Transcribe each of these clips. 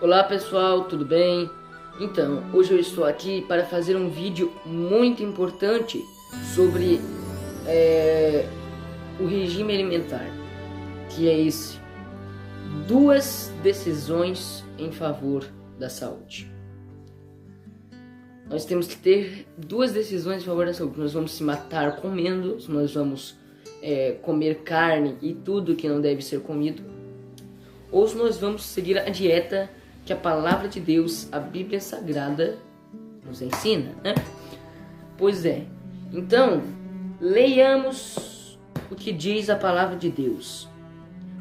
Olá pessoal, tudo bem? Então, hoje eu estou aqui para fazer um vídeo muito importante sobre o regime alimentar, que é esse: duas decisões em favor da saúde. Nós temos que ter duas decisões em favor da saúde. Nós vamos se matar comendo, nós vamos comer carne e tudo que não deve ser comido, ou se nós vamos seguir a dieta que a palavra de Deus, a Bíblia Sagrada, nos ensina, né? Pois é. Então, leiamos o que diz a palavra de Deus.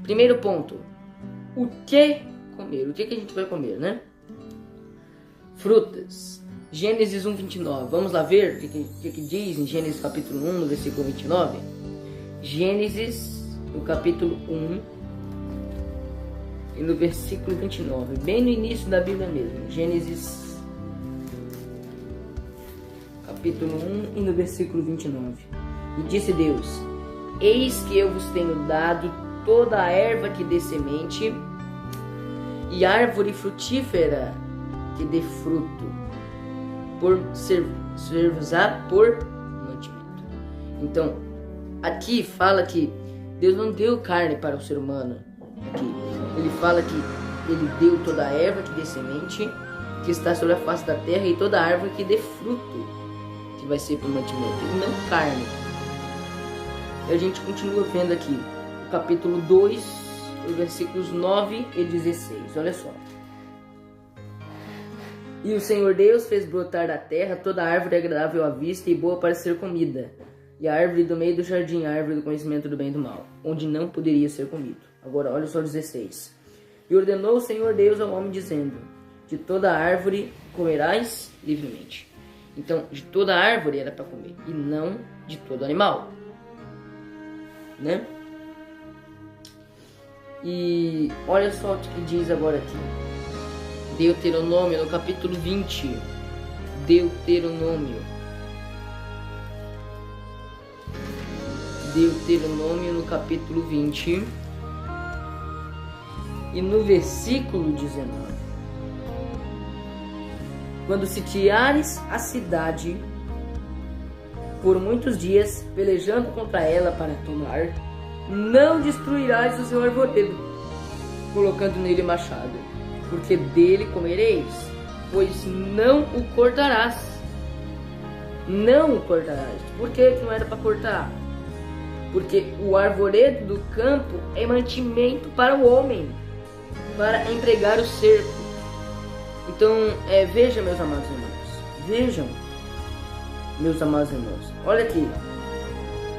Primeiro ponto: o que comer? O que a gente vai comer, né? Frutas. Gênesis 1:29. Vamos lá ver o que diz em Gênesis capítulo 1, no versículo 29. Gênesis, no capítulo 1, e no versículo 29, bem no início da Bíblia mesmo. Gênesis capítulo 1 e no versículo 29. E disse Deus: eis que eu vos tenho dado toda a erva que dê semente, e árvore frutífera que dê fruto, por ser-vos-á por mantimento. Então, aqui fala que Deus não deu carne para o ser humano. Aqui ele fala que ele deu toda a erva que dê semente, que está sobre a face da terra, e toda a árvore que dê fruto, que vai ser por mantimento, e não carne. E a gente continua vendo aqui o capítulo 2, os versículos 9 e 16. Olha só. E o Senhor Deus fez brotar da terra toda a árvore agradável à vista e boa para ser comida, e a árvore do meio do jardim, a árvore do conhecimento do bem e do mal, onde não poderia ser comido. Agora, olha só 16. E ordenou o Senhor Deus ao homem, dizendo: de toda árvore comerás livremente. Então, de toda árvore era para comer, e não de todo animal, né? E olha só o que diz agora aqui. Deuteronômio, no capítulo 20. Deuteronômio no capítulo 20 e no versículo 19. Quando sitiares a cidade por muitos dias, pelejando contra ela para tomar, não destruirás o seu arvoredo, colocando nele machado, porque dele comereis, pois não o cortarás. Não o cortarás. Por que não era para cortar? Porque o arvoredo do campo é mantimento para o homem, para empregar o cerco. Então, veja, meus amados irmãos. Vejam, meus amados irmãos. Olha aqui.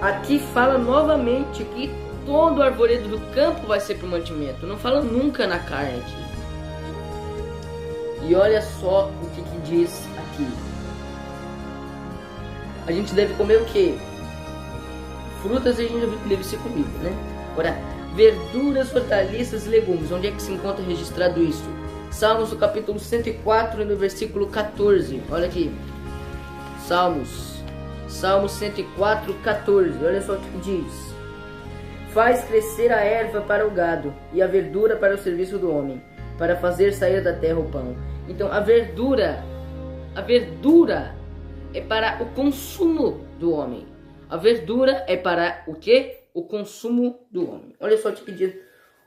Aqui fala novamente que todo arvoredo do campo vai ser para o mantimento. Não fala nunca na carne aqui. E olha só o que diz aqui. A gente deve comer o quê? Frutas a gente já viu que deve ser comida, né? Agora, verduras, hortaliças e legumes. Onde é que se encontra registrado isso? Salmos, no capítulo 104, no versículo 14. Olha aqui. Salmos 104, 14. Olha só o que diz. Faz crescer a erva para o gado e a verdura para o serviço do homem, para fazer sair da terra o pão. Então, a verdura é para o consumo do homem. A verdura é para o quê? O consumo do homem. Olha só o que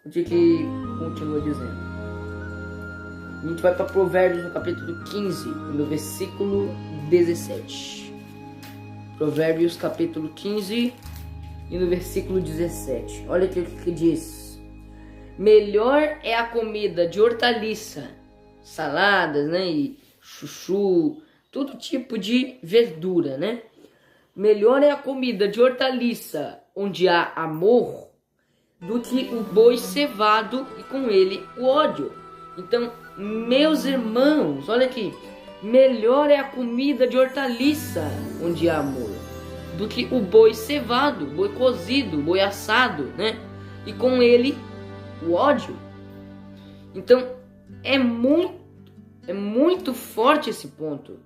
continua dizendo. A gente vai para Provérbios, no capítulo 15, no versículo 17. Provérbios, capítulo 15 e no versículo 17. Olha o que diz. Melhor é a comida de hortaliça, saladas, né, e chuchu, todo tipo de verdura, né? Melhor é a comida de hortaliça, onde há amor, do que o boi cevado e com ele o ódio. Então, meus irmãos, olha aqui. Melhor é a comida de hortaliça, onde há amor, do que o boi cevado, boi cozido, boi assado, né? E com ele o ódio. Então, é muito forte esse ponto.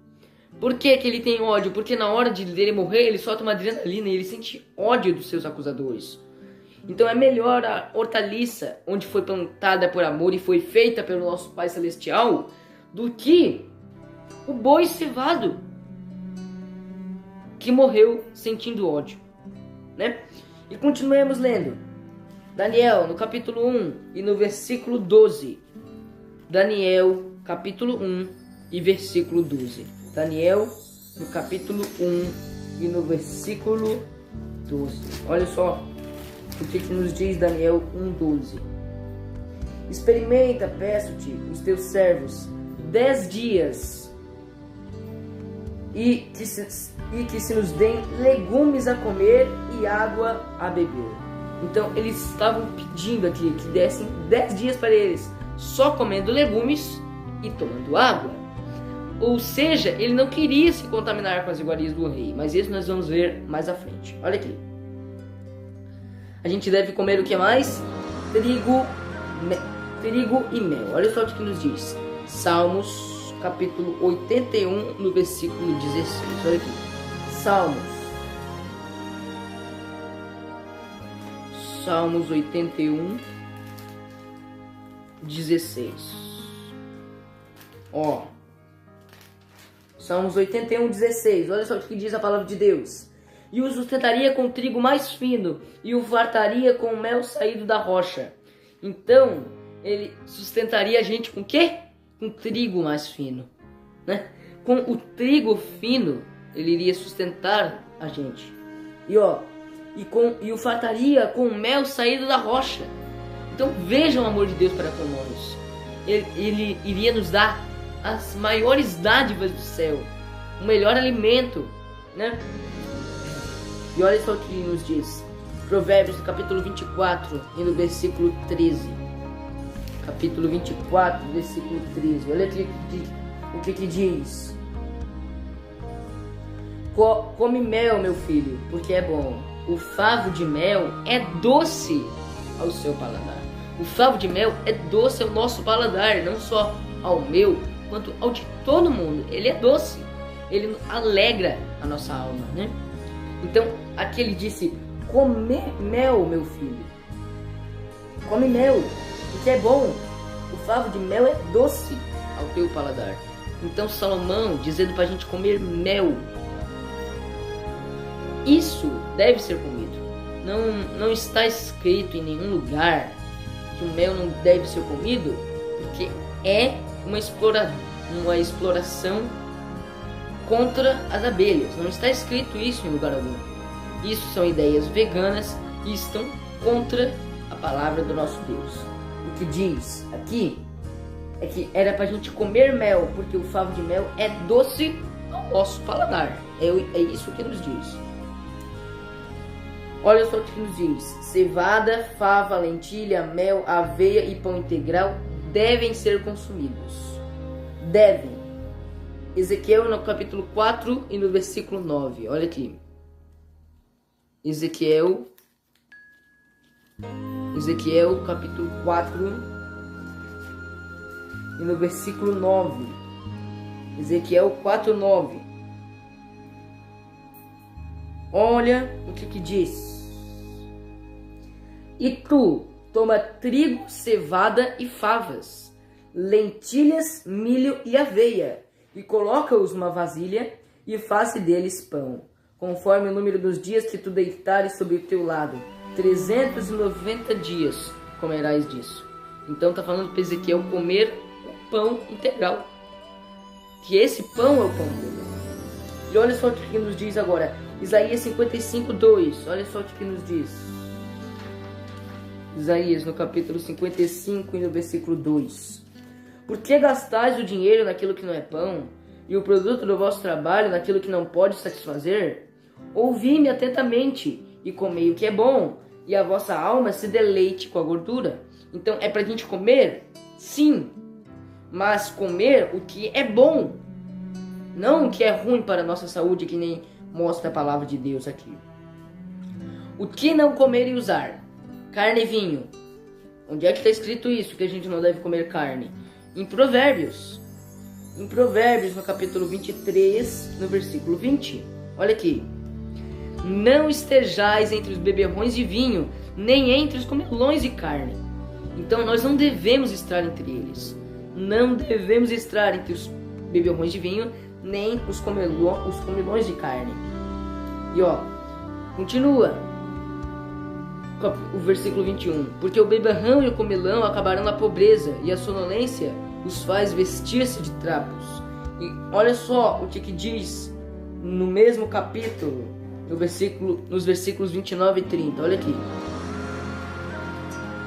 Por que ele tem ódio? Porque na hora dele morrer, ele solta uma adrenalina e ele sente ódio dos seus acusadores. Então é melhor a hortaliça, onde foi plantada por amor e foi feita pelo nosso Pai Celestial, do que o boi cevado, que morreu sentindo ódio, né? E continuemos lendo. Daniel, no capítulo 1 e no versículo 12. Daniel, capítulo 1 e versículo 12. Daniel, no capítulo 1 e no versículo 12. Olha só o que nos diz Daniel 1:12. Experimenta, peço-te, os teus servos 10 dias e que se nos deem legumes a comer e água a beber. Então eles estavam pedindo aqui que dessem 10 dias para eles só comendo legumes e tomando água. Ou seja, ele não queria se contaminar com as iguarias do rei, mas isso nós vamos ver mais à frente. Olha aqui. A gente deve comer o que mais? Trigo e mel. Olha só o que nos diz. Salmos, capítulo 81, no versículo 16. Olha aqui. Salmos 81, 16. Ó. Salmos 81, 16. Olha só o que diz a palavra de Deus. E o sustentaria com trigo mais fino, e o fartaria com mel saído da rocha. Então, ele sustentaria a gente com o quê? Com trigo mais fino, né? Com o trigo fino, ele iria sustentar a gente. E o fartaria com mel saído da rocha. Então, vejam o amor de Deus para conosco. Ele iria nos dar as maiores dádivas do céu, o melhor alimento, né? E olha só o que nos diz Provérbios, no capítulo 24 e no versículo 13. Capítulo 24, versículo 13. Olha aqui o que diz. Come mel, meu filho, porque é bom. O favo de mel é doce ao seu paladar. O favo de mel é doce ao nosso paladar, não só ao meu, quanto ao de todo mundo. Ele é doce, ele alegra a nossa alma, né? Então, aqui ele disse: come mel, meu filho. Come mel, porque é bom. O favo de mel é doce ao teu paladar. Então, Salomão dizendo para a gente comer mel. Isso deve ser comido. Não está escrito em nenhum lugar que o mel não deve ser comido, porque é uma exploração contra as abelhas. Não está escrito isso em lugar algum. Isso são ideias veganas e estão contra a palavra do nosso Deus. O que diz aqui é que era para a gente comer mel, porque o favo de mel é doce ao nosso paladar. É isso que nos diz. Olha só o que nos diz. Cevada, fava, lentilha, mel, aveia e pão integral devem ser consumidos. Devem. Ezequiel, no capítulo 4 e no versículo 9. Olha aqui. Ezequiel, capítulo 4 e no versículo 9. Ezequiel 4, 9. Olha o que diz. E tu toma trigo, cevada e favas, lentilhas, milho e aveia, e coloca-os numa vasilha e faze deles pão, conforme o número dos dias que tu deitares sobre o teu lado. 390 dias comerás disso. Então está falando para Ezequiel comer o pão integral, que esse pão é o pão dele. E olha só o que nos diz agora. Isaías 55, 2. Olha só o que nos diz. Isaías, no capítulo 55 e no versículo 2. Por que gastais o dinheiro naquilo que não é pão, e o produto do vosso trabalho naquilo que não pode satisfazer? Ouvi-me atentamente, e comei o que é bom, e a vossa alma se deleite com a gordura. Então é para a gente comer? Sim. Mas comer o que é bom, não o que é ruim para a nossa saúde, que nem mostra a palavra de Deus aqui. O que não comer e usar? Carne e vinho. Onde é que está escrito isso, que a gente não deve comer carne? Em Provérbios. Em Provérbios, no capítulo 23, no versículo 20. Olha aqui. Não estejais entre os beberrões de vinho, nem entre os comelões de carne. Então nós não devemos estar entre eles. Não devemos estar entre os beberrões de vinho, nem os comelões de carne. E continua o versículo 21. Porque o beberrão e o comelão acabarão na pobreza, e a sonolência os faz vestir-se de trapos. E olha só o que diz no mesmo capítulo, nos versículos 29 e 30. Olha aqui.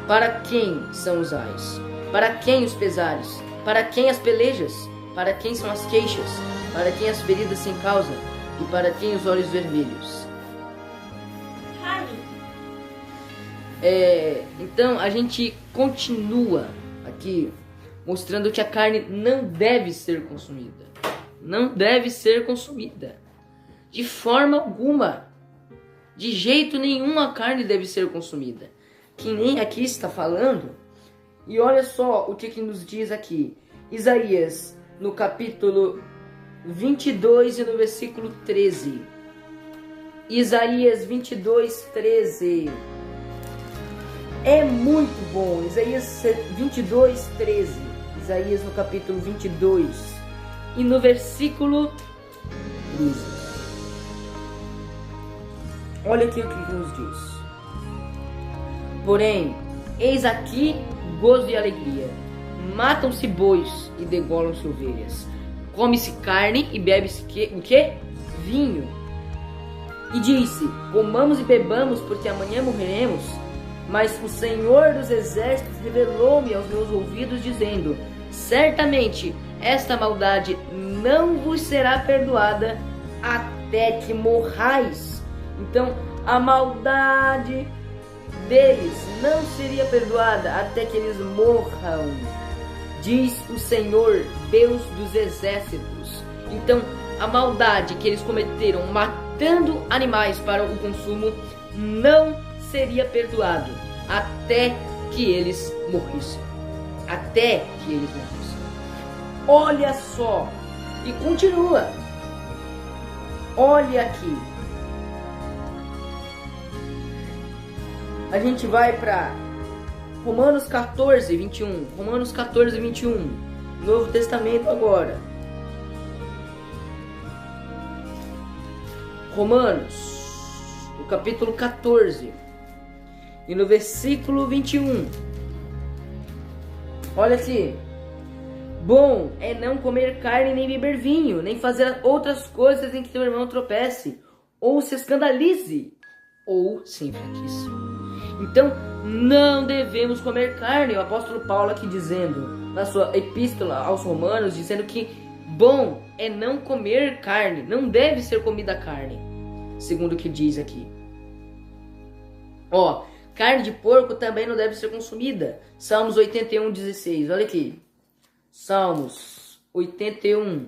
Para quem são os ais? Para quem os pesares? Para quem as pelejas? Para quem são as queixas? Para quem as feridas sem causa? E para quem os olhos vermelhos? Então a gente continua aqui mostrando que a carne não deve ser consumida. Não deve ser consumida. De forma alguma. De jeito nenhum a carne deve ser consumida. Que nem aqui está falando. E olha só o que nos diz aqui. Isaías, no capítulo 22 e no versículo 13. Isaías 22, 13. É muito bom. Isaías 22, 13. Isaías no capítulo 22 e no versículo 13. Olha aqui o que nos diz. Porém, eis aqui gozo e alegria. Matam-se bois e degolam-se ovelhas. Come-se carne e bebe-se o quê? Vinho. E disse: comamos e bebamos, porque amanhã morreremos. Mas o Senhor dos Exércitos revelou-me aos meus ouvidos, dizendo: certamente esta maldade não vos será perdoada até que morrais. Então, a maldade deles não seria perdoada até que eles morram, diz o Senhor, Deus dos Exércitos. Então, a maldade que eles cometeram matando animais para o consumo não seria perdoado até que eles morrissem. Até que eles morrissem. Olha só. E continua. Olha aqui. A gente vai para Romanos 14, 21. Romanos 14, 21. Novo Testamento agora. Romanos, o capítulo 14. E no versículo 21. Olha aqui. Bom é não comer carne, nem beber vinho, nem fazer outras coisas em que teu irmão tropece, ou se escandalize, ou se enfraqueça. Então, não devemos comer carne. O apóstolo Paulo aqui dizendo, na sua epístola aos Romanos, dizendo que bom é não comer carne, não deve ser comida carne, segundo o que diz aqui. Carne de porco também não deve ser consumida. Salmos 81, 16. Olha aqui. Salmos 81.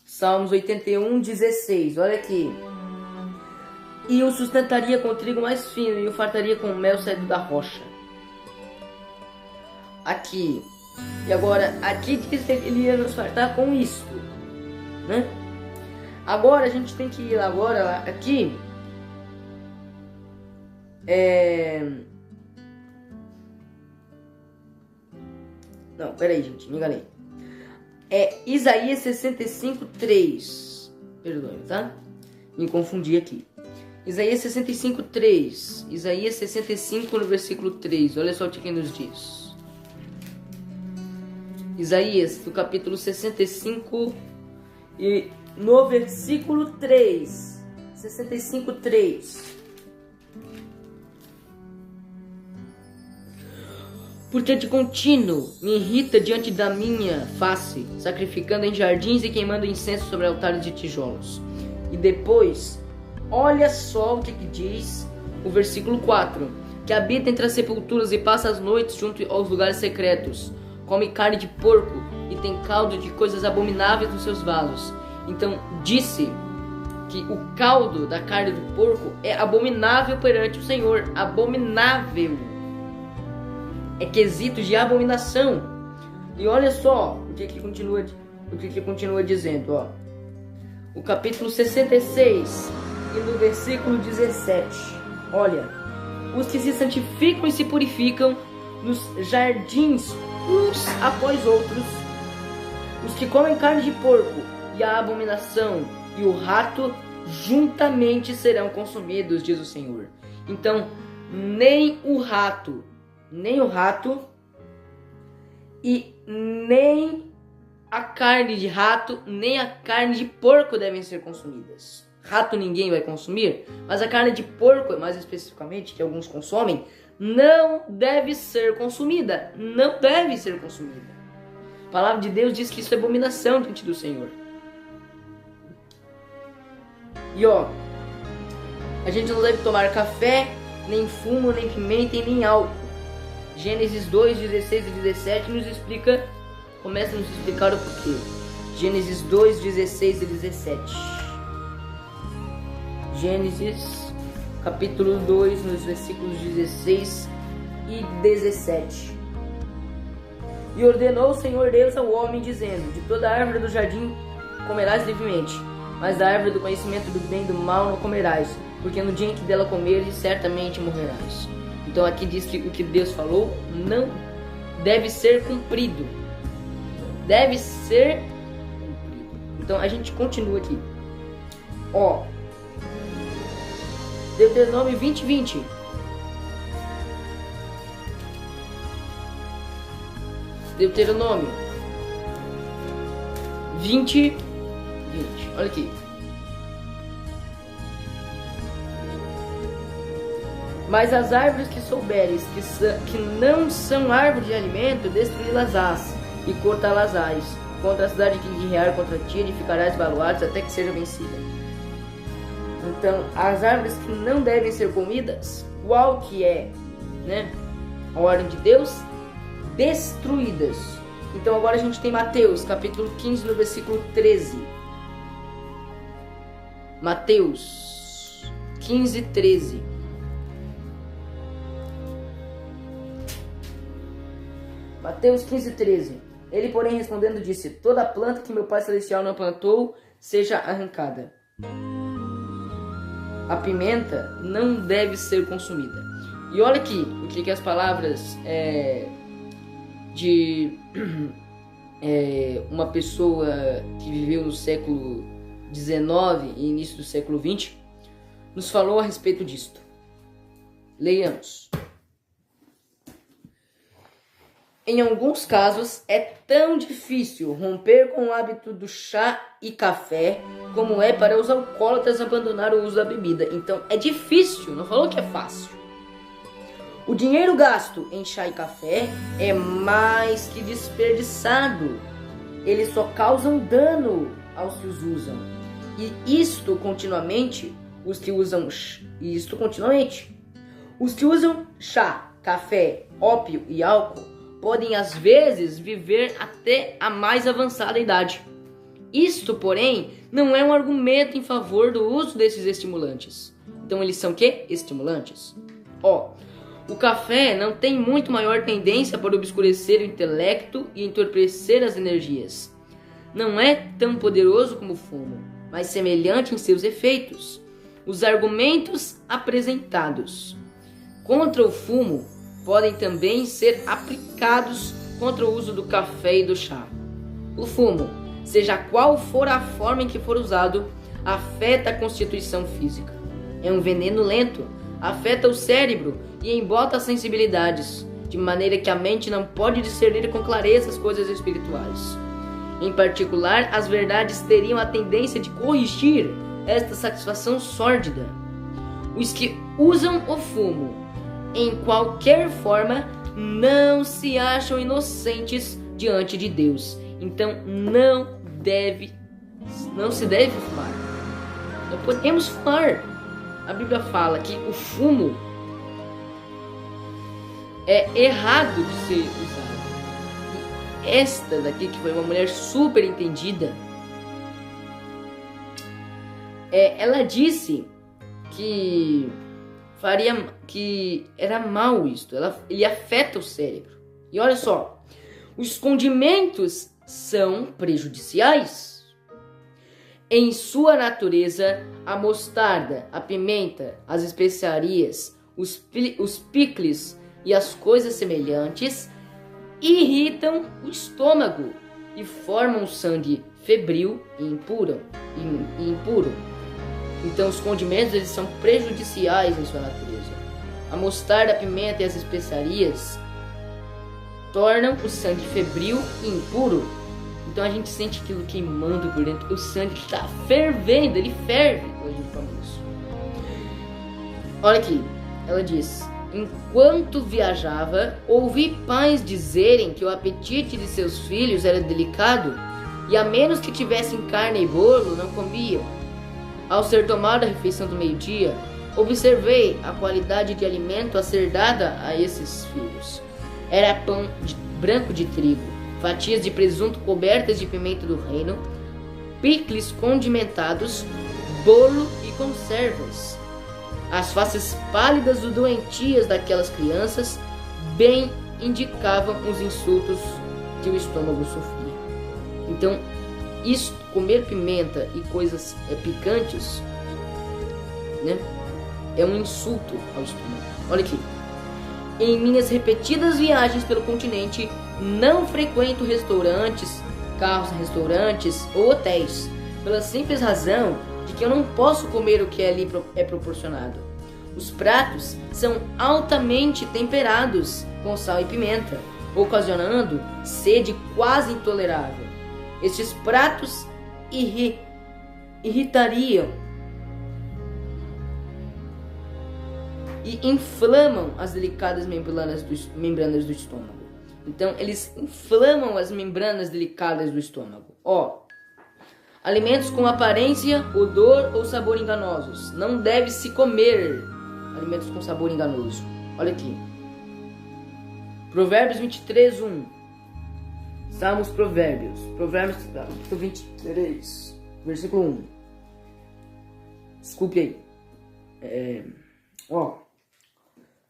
Salmos 81, 16. Olha aqui. E o sustentaria com trigo mais fino, e o fartaria com mel saído da rocha. Aqui. E agora, aqui diz que ele ia nos fartar com isto, né? Agora a gente tem que ir agora aqui. Não, peraí, gente, me enganei. É Isaías 65, 3. Perdoe, tá? Me confundi aqui. Isaías 65, 3. Isaías 65, no versículo 3. Olha só o que nos diz. Isaías, no capítulo 65 e no versículo 3. 65, 3. Porque de contínuo me irrita diante da minha face, sacrificando em jardins e queimando incenso sobre altares de tijolos. E depois, olha só o que diz o versículo 4. Que habita entre as sepulturas e passa as noites junto aos lugares secretos. Come carne de porco e tem caldo de coisas abomináveis nos seus vasos. Então disse que o caldo da carne do porco é abominável perante o Senhor. Abominável. É quesito de abominação. E olha só o que continua dizendo, O capítulo 66 e no versículo 17. Olha, os que se santificam e se purificam nos jardins uns após outros, os que comem carne de porco e a abominação e o rato juntamente serão consumidos, diz o Senhor. Então, nem o rato e nem a carne de rato, nem a carne de porco devem ser consumidas. Rato ninguém vai consumir, mas a carne de porco, mais especificamente, que alguns consomem, não deve ser consumida. Não deve ser consumida. A palavra de Deus diz que isso é abominação diante do Senhor. E a gente não deve tomar café, nem fumo, nem pimenta e nem álcool. Gênesis 2, 16 e 17 nos explica, começa a nos explicar o porquê. Gênesis 2, 16 e 17. Gênesis capítulo 2, nos versículos 16 e 17. E ordenou o Senhor Deus ao homem, dizendo: de toda a árvore do jardim comerás livremente, mas da árvore do conhecimento do bem e do mal não comerás, porque no dia em que dela comeres, certamente morrerás. Então aqui diz que o que Deus falou não deve ser cumprido. Deve ser cumprido. Então a gente continua aqui. Deuteronômio 20, 20. Deuteronômio 20, 20. Olha aqui. Mas as árvores que souberes que não são árvores de alimento, destruí-las-ás e cortá-las-ás. Contra a cidade que guerrear contra ti, edificarás baluartes até que seja vencida. Então, as árvores que não devem ser comidas, qual que é, a ordem de Deus? Destruídas. Então agora a gente tem Mateus, capítulo 15, no versículo 13. Mateus 15, 13. Mateus 15, 13. Ele, porém, respondendo, disse: toda planta que meu Pai Celestial não plantou, seja arrancada. A pimenta não deve ser consumida. E olha aqui o que as palavras de uma pessoa que viveu no século XIX e início do século XX nos falou a respeito disto. Leiamos. Em alguns casos é tão difícil romper com o hábito do chá e café como é para os alcoólatras abandonar o uso da bebida. Então é difícil, não falou que é fácil. O dinheiro gasto em chá e café é mais que desperdiçado. Eles só causam dano aos que os usam. E isto continuamente, os que usam chá, café, ópio e álcool podem às vezes viver até a mais avançada idade. Isto, porém, não é um argumento em favor do uso desses estimulantes. Então eles são quê? Estimulantes. O café não tem muito maior tendência para obscurecer o intelecto e entorpecer as energias. Não é tão poderoso como o fumo, mas semelhante em seus efeitos. Os argumentos apresentados contra o fumo podem também ser aplicados contra o uso do café e do chá. O fumo, seja qual for a forma em que for usado, afeta a constituição física. É um veneno lento, afeta o cérebro e embota as sensibilidades, de maneira que a mente não pode discernir com clareza as coisas espirituais. Em particular, as verdades teriam a tendência de corrigir esta satisfação sórdida. Os que usam o fumo em qualquer forma não se acham inocentes diante de Deus. Então não se deve fumar. Não podemos fumar. A Bíblia fala que o fumo é errado de ser usado. E esta daqui, que foi uma mulher super entendida, ela disse que era mal isto. Ele afeta o cérebro. E olha só, os condimentos são prejudiciais. em sua natureza, a mostarda, a pimenta, as especiarias, os picles e as coisas semelhantes irritam o estômago e formam sangue febril e impuro. Então os condimentos eles são prejudiciais em sua natureza. A mostarda, a pimenta e as especiarias tornam o sangue febril e impuro. Então a gente sente aquilo queimando por dentro. O sangue está fervendo, ele ferve quando a gente come isso. Olha aqui, ela diz: enquanto viajava, ouvi pais dizerem que o apetite de seus filhos era delicado e a menos que tivessem carne e bolo, não comiam. Ao ser tomada a refeição do meio-dia, observei a qualidade de alimento a ser dada a esses filhos. Era pão branco de trigo, fatias de presunto cobertas de pimenta do reino, picles condimentados, bolo e conservas. As faces pálidas e doentias daquelas crianças bem indicavam os insultos que o estômago sofria. Então, isso, comer pimenta e coisas picantes, né, é um insulto ao estômago. Olha aqui. Em minhas repetidas viagens pelo continente, não frequento restaurantes, restaurantes ou hotéis, pela simples razão de que eu não posso comer o que ali é proporcionado. Os pratos são altamente temperados com sal e pimenta, ocasionando sede quase intolerável. Estes pratos irritariam e inflamam as delicadas membranas do estômago. Então, eles inflamam as membranas delicadas do estômago. Alimentos com aparência, odor ou sabor enganosos. Não deve se comer alimentos com sabor enganoso. Olha aqui. Provérbios 23:1. Salmos Provérbios. Provérbios 23, versículo 1. Desculpe aí.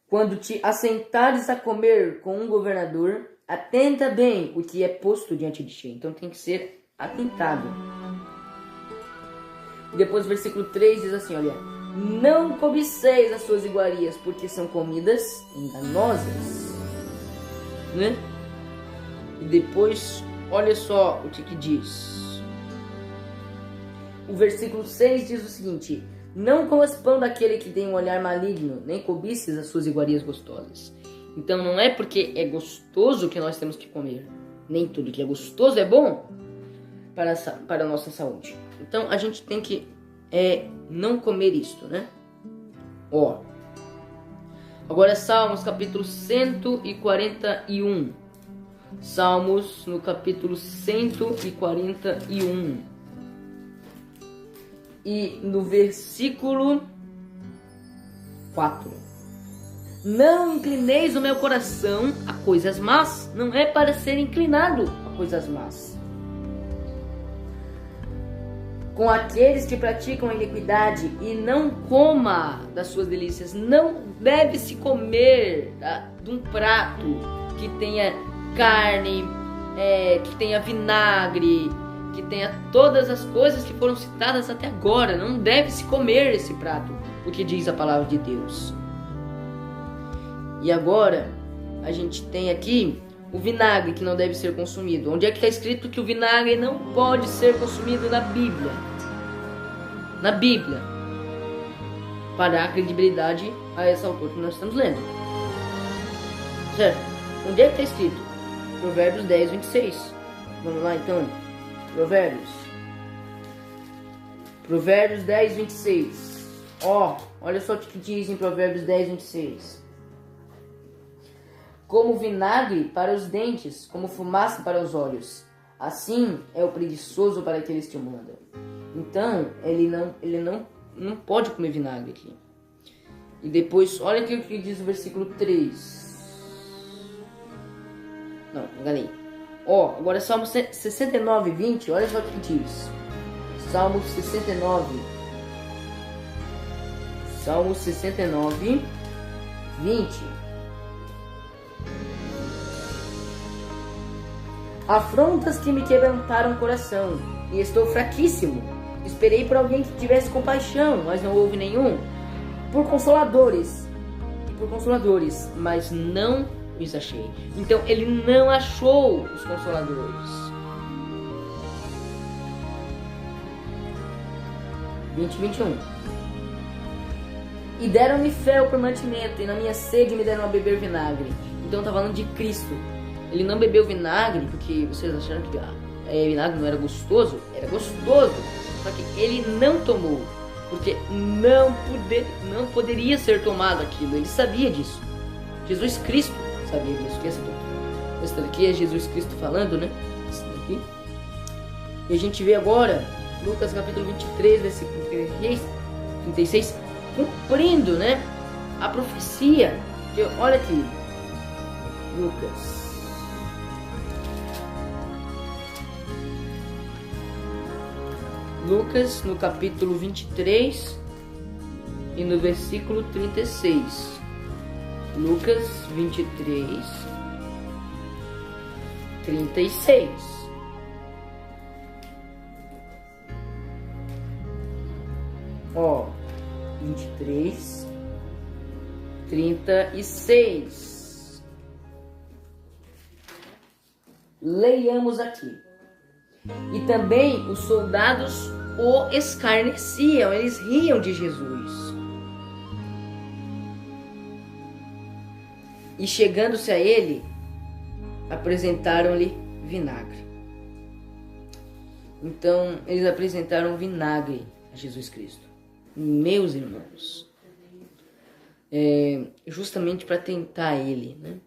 Quando te assentares a comer com um governador, atenta bem o que é posto diante de ti. Então tem que ser atentado. E depois o versículo 3 diz assim, olha: não cobiceis as suas iguarias, porque são comidas enganosas. Né? E depois, olha só o que diz. O versículo 6 diz o seguinte: não comas pão daquele que tem um olhar maligno, nem cobices as suas iguarias gostosas. Então não é porque é gostoso que nós temos que comer. Nem tudo que é gostoso é bom para a nossa saúde. Então a gente tem que não comer isto, né? Agora Salmos capítulo 141. Salmos no capítulo 141. E no versículo 4. Não inclineis o meu coração a coisas más. Não é para ser inclinado a coisas más. Com aqueles que praticam a iniquidade, e não coma das suas delícias. Não deve se comer de um prato que tenha carne, que tenha vinagre, que tenha todas as coisas que foram citadas até agora. Não deve se comer esse prato, o que diz a palavra de Deus. E agora a gente tem aqui o vinagre que não deve ser consumido. Onde é que está escrito que o vinagre não pode ser consumido na Bíblia? Na Bíblia. Para dar credibilidade a essa autor que nós estamos lendo. Certo? Onde é que está escrito? Provérbios 10, 26. Vamos lá então. Provérbios 10, 26. Olha só o que diz em Provérbios 10, 26. Como vinagre para os dentes, como fumaça para os olhos, assim é o preguiçoso para aqueles que o mandam. Então, ele não pode comer vinagre aqui. E depois, olha aqui o que diz o versículo 3. Não, enganei. Agora Salmo 69, 20, olha só o que diz. Salmo 69. Salmo 69, 20. Afrontas que me quebrantaram o coração, e estou fraquíssimo. Esperei por alguém que tivesse compaixão, mas não houve nenhum. Por consoladores, mas não os achei. Então ele não achou os consoladores. 20:21. E deram-me fel por mantimento, e na minha sede me deram a beber vinagre. Então está falando de Cristo. Ele não bebeu vinagre porque vocês acharam que vinagre não era gostoso? Era gostoso, só que ele não tomou, porque não poderia ser tomado aquilo. Ele sabia disso. Jesus Cristo sabia disso. Esse daqui é Jesus Cristo falando, né? Esse daqui. E a gente vê agora Lucas capítulo 23, versículo 36, cumprindo, né, a profecia. Olha aqui, Lucas no capítulo 23 e no versículo 36. Lucas 23, 36. Ó, 23, 36. Leiamos aqui. E também os soldados o escarneciam, eles riam de Jesus. E chegando-se a ele, apresentaram-lhe vinagre. Então, eles apresentaram vinagre a Jesus Cristo. Meus irmãos, justamente para tentar ele, né?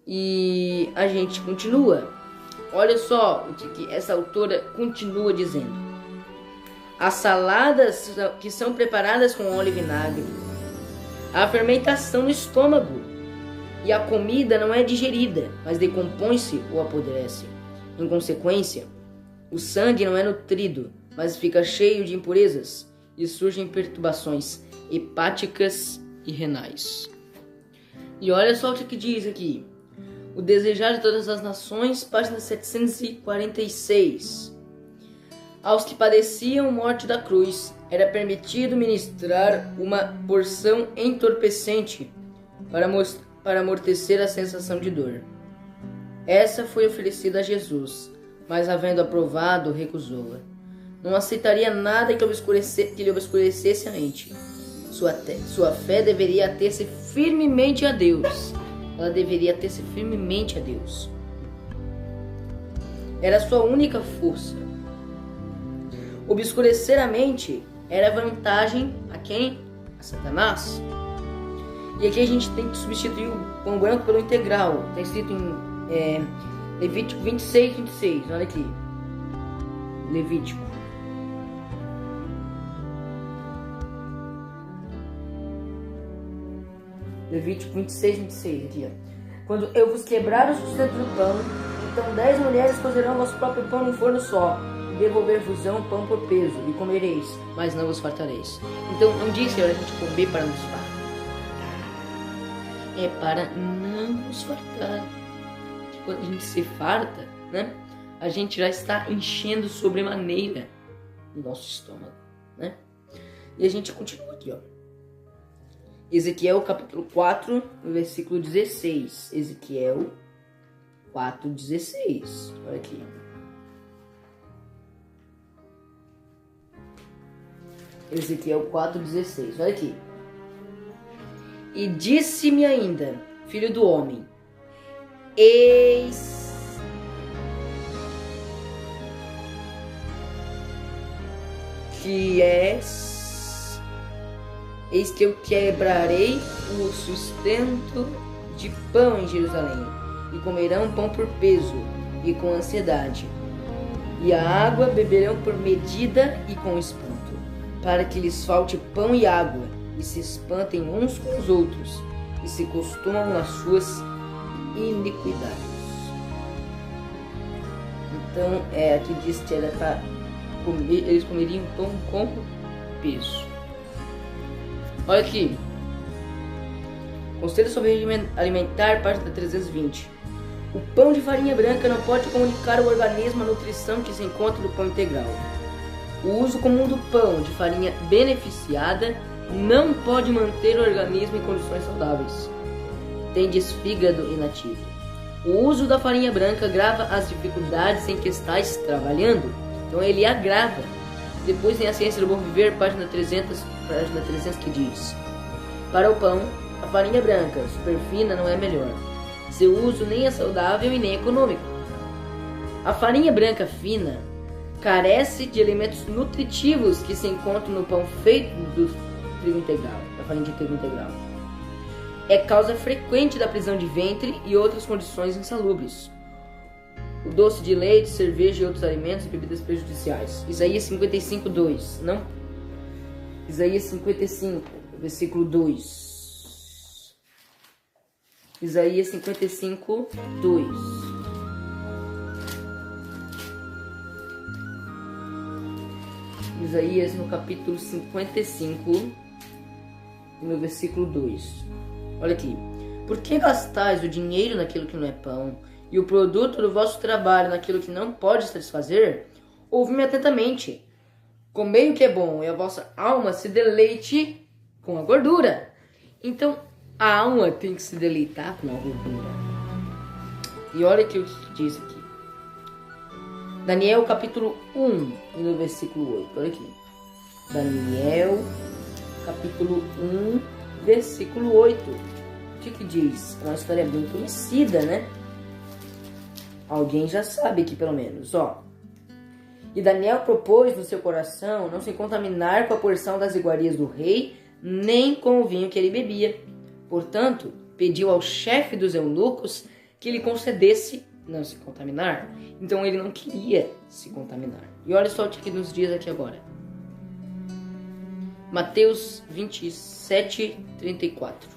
E a gente continua. Olha só o que essa autora continua dizendo. As saladas que são preparadas com óleo e vinagre, a fermentação no estômago, e a comida não é digerida, mas decompõe-se ou apodrece. Em consequência, o sangue não é nutrido, mas fica cheio de impurezas, e surgem perturbações hepáticas e renais. E olha só o que diz aqui. O desejar de todas as nações, página 746. Aos que padeciam morte da cruz, era permitido ministrar uma porção entorpecente para amortecer a sensação de dor. Essa foi oferecida a Jesus, mas havendo aprovado, recusou-a. Não aceitaria nada que lhe obscurecesse a mente. Sua fé deveria ter-se firmemente a Deus. Ela deveria ter-se firmemente a Deus. Era a sua única força. Obscurecer a mente era vantagem a quem? A Satanás. E aqui a gente tem que substituir o pão branco pelo integral. Está escrito em Levítico 26, 26. Olha aqui. Levítico. Levítico 26, 26, aqui, ó. Quando eu vos quebrar o sustento do pão, então 10 mulheres cozerão vosso próprio pão num forno só, e devolver-vos-ão pão por peso, e comereis, mas não vos fartareis. Então não disse a gente comer para nos fartar, é para não nos fartar. Quando a gente se farta, né, a gente já está enchendo sobremaneira o nosso estômago, né? E a gente continua aqui, ó. Ezequiel capítulo 4, versículo 16. Ezequiel 4, 16. Olha aqui. Ezequiel 4, 16. Olha aqui. E disse-me ainda, filho do homem, eis que eu quebrarei o sustento de pão em Jerusalém, e comerão pão por peso e com ansiedade, e a água beberão por medida e com espanto, para que lhes falte pão e água, e se espantem uns com os outros, e se costumam nas suas iniquidades. Então, aqui diz que era para comer, eles comeriam pão com peso. Olha aqui. Conselho sobre regime alimentar, página 320. O pão de farinha branca não pode comunicar ao organismo a nutrição que se encontra no pão integral. O uso comum do pão de farinha beneficiada não pode manter o organismo em condições saudáveis. Tem fígado inativo. O uso da farinha branca agrava as dificuldades em que estás trabalhando. Então ele agrava. Depois tem a Ciência do Bom Viver, página 300 que diz: para o pão, a farinha branca super fina não é melhor. Seu uso nem é saudável e nem econômico. A farinha branca fina carece de elementos nutritivos que se encontram no pão feito do trigo integral, da farinha de trigo integral. É causa frequente da prisão de ventre e outras condições insalubres. O doce de leite, cerveja e outros alimentos e bebidas prejudiciais. Isaías 55:2. Não. Isaías 55, versículo 2. Isaías 55:2. Isaías no capítulo 55, no versículo 2. Olha aqui. Por que gastais o dinheiro naquilo que não é pão, e o produto do vosso trabalho naquilo que não pode satisfazer? Ouve-me atentamente. Comei o que é bom, e a vossa alma se deleite com a gordura. Então, a alma tem que se deleitar com a gordura. E olha aqui o que diz aqui. Daniel capítulo 1, e no versículo 8. Olha aqui. Daniel capítulo 1, versículo 8. O que diz? É uma história bem conhecida, né? Alguém já sabe aqui pelo menos, ó. E Daniel propôs no seu coração não se contaminar com a porção das iguarias do rei, nem com o vinho que ele bebia. Portanto, pediu ao chefe dos eunucos que lhe concedesse não se contaminar. Então ele não queria se contaminar. E olha só o que nos diz aqui agora. Mateus 27:34.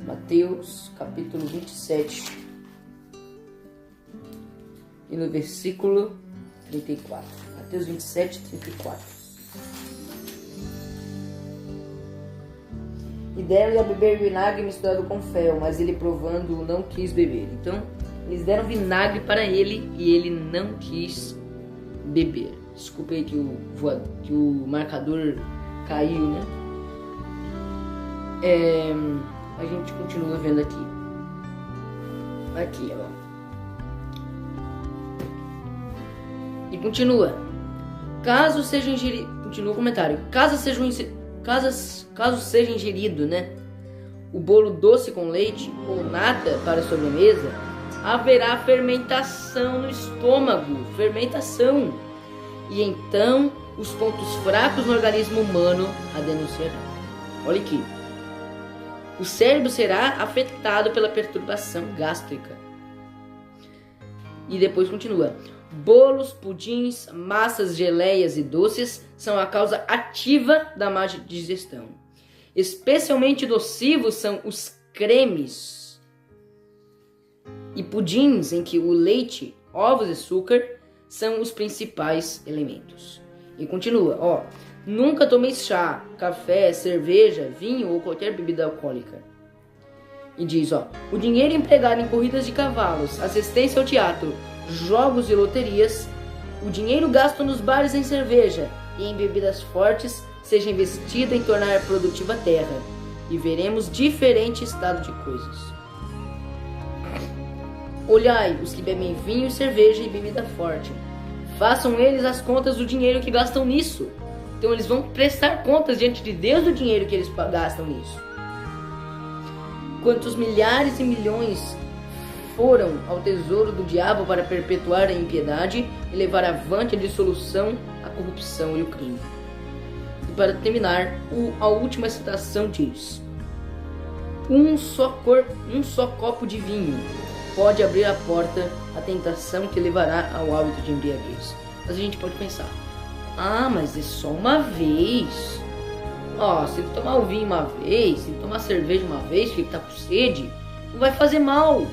Mateus capítulo 27 e no versículo 34. Mateus 27:34. E deram-lhe a beber vinagre misturado com fel, mas ele, provando, não quis beber. Então, eles deram vinagre para ele e ele não quis beber. Desculpa aí que o marcador caiu, né? A gente continua vendo aqui. Aqui, ó. E continua. Caso seja ingerido... Continua o comentário. Caso seja ingerido, né, o bolo doce com leite ou nata para a sobremesa, haverá fermentação no estômago. Fermentação. E então os pontos fracos no organismo humano a denunciarão. Olha aqui. O cérebro será afetado pela perturbação gástrica. E depois continua. Bolos, pudins, massas, geleias e doces são a causa ativa da má digestão. Especialmente nocivos são os cremes e pudins em que o leite, ovos e açúcar são os principais elementos. E continua, ó. Nunca tomeis chá, café, cerveja, vinho ou qualquer bebida alcoólica. E diz, ó. O dinheiro empregado em corridas de cavalos, assistência ao teatro, jogos e loterias, o dinheiro gasto nos bares em cerveja e em bebidas fortes seja investido em tornar produtiva a terra, e veremos diferente estado de coisas. Olhai os que bebem vinho, cerveja e bebida forte. Façam eles as contas do dinheiro que gastam nisso. Então eles vão prestar contas diante de Deus do dinheiro que eles gastam nisso. Quantos milhares e milhões foram ao tesouro do diabo para perpetuar a impiedade e levar avante a dissolução, a corrupção e o crime. E para terminar, a última citação diz: um só copo de vinho pode abrir a porta à tentação que levará ao hábito de embriaguez. Mas a gente pode pensar, mas é só uma vez. Se ele tomar o vinho uma vez, se ele tomar cerveja uma vez, porque ele tá com sede, não vai fazer mal.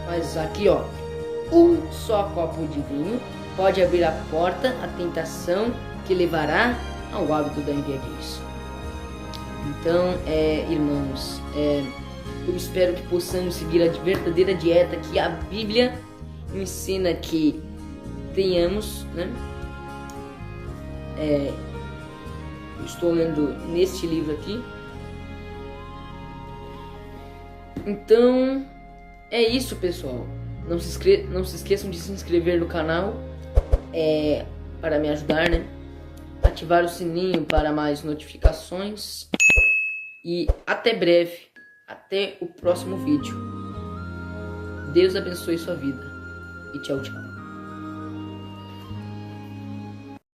Mas aqui, ó, um só copo de vinho pode abrir a porta à tentação que levará ao hábito da embriaguez. Então, irmãos, Eu espero que possamos seguir a verdadeira dieta que a Bíblia ensina que tenhamos, né? Eu estou lendo neste livro aqui. Então, é isso, pessoal. Não se esqueçam de se inscrever no canal para me ajudar, né? Ativar o sininho para mais notificações. E até breve. Até o próximo vídeo. Deus abençoe sua vida. E tchau, tchau.